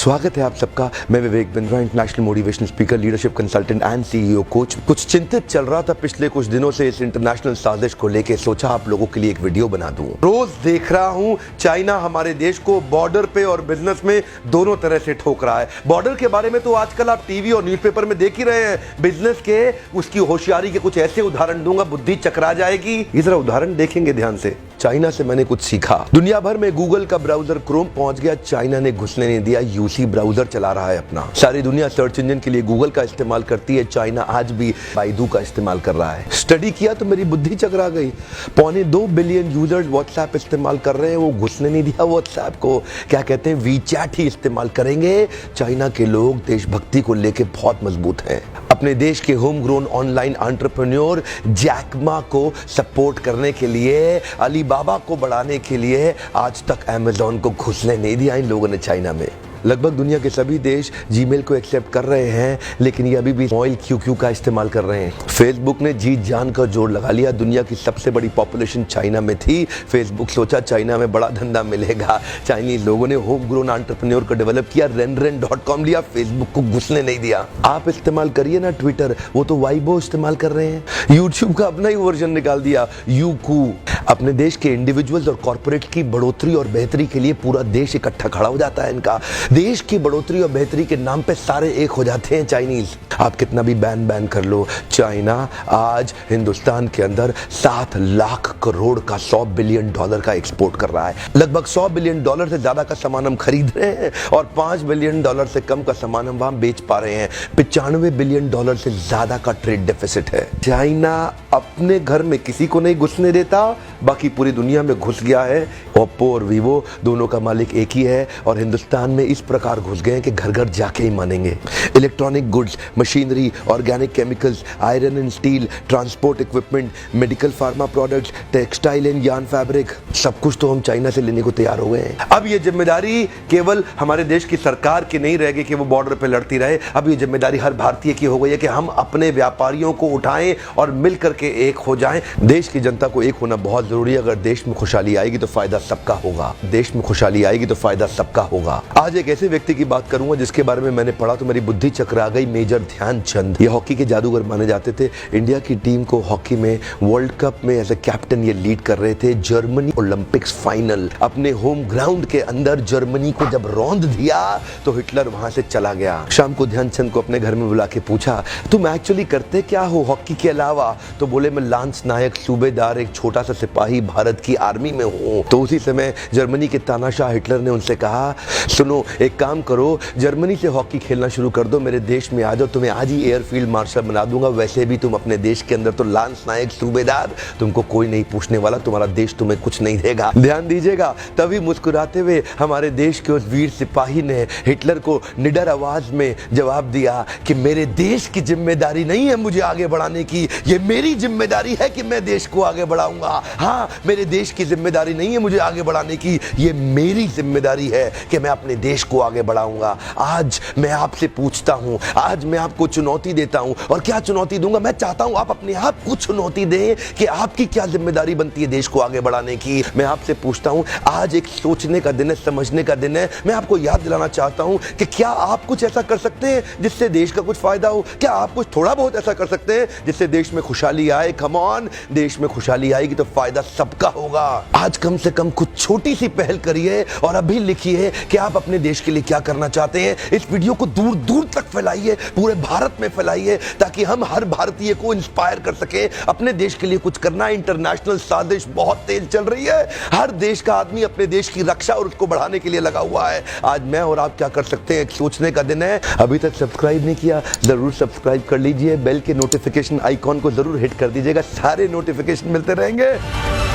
स्वागत है आप सबका। मैं Vivek Bindra, international motivational speaker, leadership consultant and CEO coach. कुछ चिंतित चल रहा था पिछले कुछ दिनों से इस इंटरनेशनल साजिश को लेके, सोचा आप लोगों के लिए एक वीडियो बना दूं। रोज देख रहा हूं चाइना हमारे देश को बॉर्डर पे और बिजनेस में दोनों तरह से ठोक रहा है। बॉर्डर के बारे में तो आजकल आप टीवी और न्यूज़पेपर में देख ही रहे हैं। बिजनेस के उसकी होशियारी के कुछ ऐसे उदाहरण दूंगा, बुद्धि चकरा जाएगी। ये जरा उदाहरण देखेंगे ध्यान से। चाइना से मैंने कुछ सीखा। दुनिया भर में गूगल का ब्राउजर क्रोम पहुंच गया, चाइना ने घुसने नहीं दिया। यूसी ब्राउजर चला रहा है अपना। सारी दुनिया सर्च इंजन के लिए गूगल का इस्तेमाल करती है, चाइना आज भी बाइडू का इस्तेमाल कर रहा है। स्टडी किया तो मेरी बुद्धि चकरा गई। 2.25 बिलियन यूजर्स व्हाट्सएप इस्तेमाल कर रहे हैं, वो घुसने नहीं दिया व्हाट्सएप को। क्या कहते हैं, वीचैट ही इस्तेमाल करेंगे। चाइना के लोग देशभक्ति को लेकर बहुत मजबूत हैं। अपने देश के home grown online entrepreneur Jack Ma को सपोर्ट करने के लिए, अलीबाबा को बढ़ाने के लिए आज तक अमेज़न को घुसने नहीं दिया इन लोगों ने चाइना में। लगभग दुनिया के सभी देश जीमेल को एक्सेप्ट कर रहे हैं, लेकिन ये अभी भी ऑयल क्यू का इस्तेमाल कर रहे हैं। फेसबुक ने जी जान का जोर लगा लिया। दुनिया की सबसे बड़ी पॉपुलेशन चाइना में थी। फेसबुक सोचा चाइना में बड़ा धंधा मिलेगा। चाइनीज लोगों ने होम ग्रोन एंटरप्रेन्योर को डेवलप किया, रेन.com लिया, फेसबुक को घुसने नहीं दिया। आप इस्तेमाल करिए ना ट्विटर, वो तो वाइबो इस्तेमाल कर रहे हैं। यूट्यूब का अपना ही वर्जन निकाल दिया, यूकू। अपने देश के इंडिविजुअल्स और कॉर्पोरेट की बढ़ोतरी और बेहतरी के लिए पूरा देश इकट्ठा खड़ा हो जाता है इनका। देश की बढ़ोतरी और बेहतरी के नाम पे सारे एक हो जाते हैं चाइनीज। आप कितना भी बैन कर लो, चाइना आज हिंदुस्तान के अंदर 7 लाख करोड़ का $100 बिलियन का एक्सपोर्ट कर रहा है। लगभग $100 बिलियन से ज्यादा का सामान हम खरीद रहे हैं और $5 बिलियन से कम का सामान हम वहां बेच पा रहे हैं। $95 बिलियन से ज्यादा का ट्रेड डेफिसिट है। चाइना अपने घर में किसी को नहीं घुसने देता, बाकी पूरी दुनिया में घुस गया है। ओप्पो और वीवो दोनों का मालिक एक ही है और हिंदुस्तान में इस प्रकार घुस गए हैं कि घर घर जाके ही मानेंगे। Electronic goods, machinery, organic chemicals, iron and steel, transport equipment, medical pharma products, textile and yarn fabric, सब कुछ तो हम चाइना से लेने को तैयार हो गए हैं। अब ये जिम्मेदारी केवल हमारे देश की सरकार की नहीं रहेगी कि वो बॉर्डर पे लड़ती रहे। अब ये जिम्मेदारी हर भारतीय की हो गई है कि हम अपने व्यापारियों को उठाएं और मिल करके एक हो जाएं। देश की जनता को एक होना बहुत जरूरी है। अगर देश में खुशहाली आएगी तो फायदा सबका होगा। देश में खुशहाली आएगी तो फायदा सबका होगा। आज एक ऐसे व्यक्ति की बात करूंगा जिसके बारे में मैंने पढ़ा तो मेरी बुद्धि चकरा गई। मेजर ध्यानचंद, ये हॉकी के जादूगर माने जाते थे। इंडिया की टीम को हॉकी में वर्ल्ड कप में एज ए कैप्टन ये लीड कर रहे थे। जर्मनी ओलंपिक्स फाइनल अपने होम ग्राउंड के अंदर जर्मनी को जब रौंद दिया तो हिटलर वहां से चला गया। शाम को ध्यानचंद को अपने घर में बुला के पूछा, तुम एक्चुअली करते क्या हो हॉकी के अलावा? तो बोले, मैं लांस नायक, सूबेदार, एक छोटा सा सिपाही भारत की आर्मी में हूं। तो उसी समय जर्मनी के तानाशाह हिटलर ने उनसे कहा, सुनो एक काम करो, जर्मनी से हॉकी खेलना शुरू कर दो, मेरे देश में आ जाओ, तुम्हें आज ही एयरफील्ड मार्शल बना दूंगा। वैसे भी तुम अपने देश के अंदर तो लांस नायक, सूबेदार, तुमको कोई नहीं पूछने वाला, तुम्हारा देश तुम्हें कुछ नहीं देगा। ध्यान दीजिएगा। तभी मुस्कुराते हुए हमारे देश के उस वीर सिपाही ने हिटलर को निडर आवाज में जवाब दिया कि मेरे देश की जिम्मेदारी नहीं है मुझे आगे बढ़ाने की, ये मेरी जिम्मेदारी है कि मैं देश को आगे बढ़ाऊंगा। हाँ, मेरे देश की जिम्मेदारी नहीं है मुझे आगे बढ़ाने की, ये मेरी जिम्मेदारी है कि मैं अपने देश को आगे बढ़ाऊंगा। आज मैं आपसे पूछता हूं, आज मैं आपको चुनौती देता हूं। और क्या चुनौती दूंगा? मैं चाहता हूं आप अपने आप को चुनौती दें कि आपकी क्या जिम्मेदारी बनती है देश को आगे बढ़ाने की। मैं आपसे पूछता हूं, आज एक सोचने का दिन है, समझने का दिन है। मैं आपको याद दिलाना चाहता हूं कि क्या आप कुछ ऐसा कर सकते हैं जिससे देश का कुछ फायदा हो? क्या आप कुछ थोड़ा बहुत ऐसा कर सकते हैं जिससे देश में खुशहाली आए? कम ऑन, देश में खुशहाली आएगी तो फायदा सबका होगा। आज कम से कम कुछ छोटी सी पहल करिए और अभी लिखिए कि आप अपने देश के लिए क्या करना चाहते हैं। इस वीडियो को दूर दूर तक फैलाइए, पूरे भारत में फैलाइए, ताकि हम हर भारतीय को इंस्पायर कर सके अपने देश के लिए कुछ करना। इंटरनेशनल साजिश बहुत तेज चल रही है। हर देश का आदमी अपने देश की रक्षा और उसको बढ़ाने के लिए लगा हुआ है। आज मैं और आप क्या कर सकते हैं, एक सोचने का दिन है। अभी तक सब्सक्राइब नहीं किया, जरूर सब्सक्राइब कर लीजिए। बेल के नोटिफिकेशन आइकॉन को जरूर हिट कर दीजिएगा, सारे नोटिफिकेशन मिलते रहेंगे।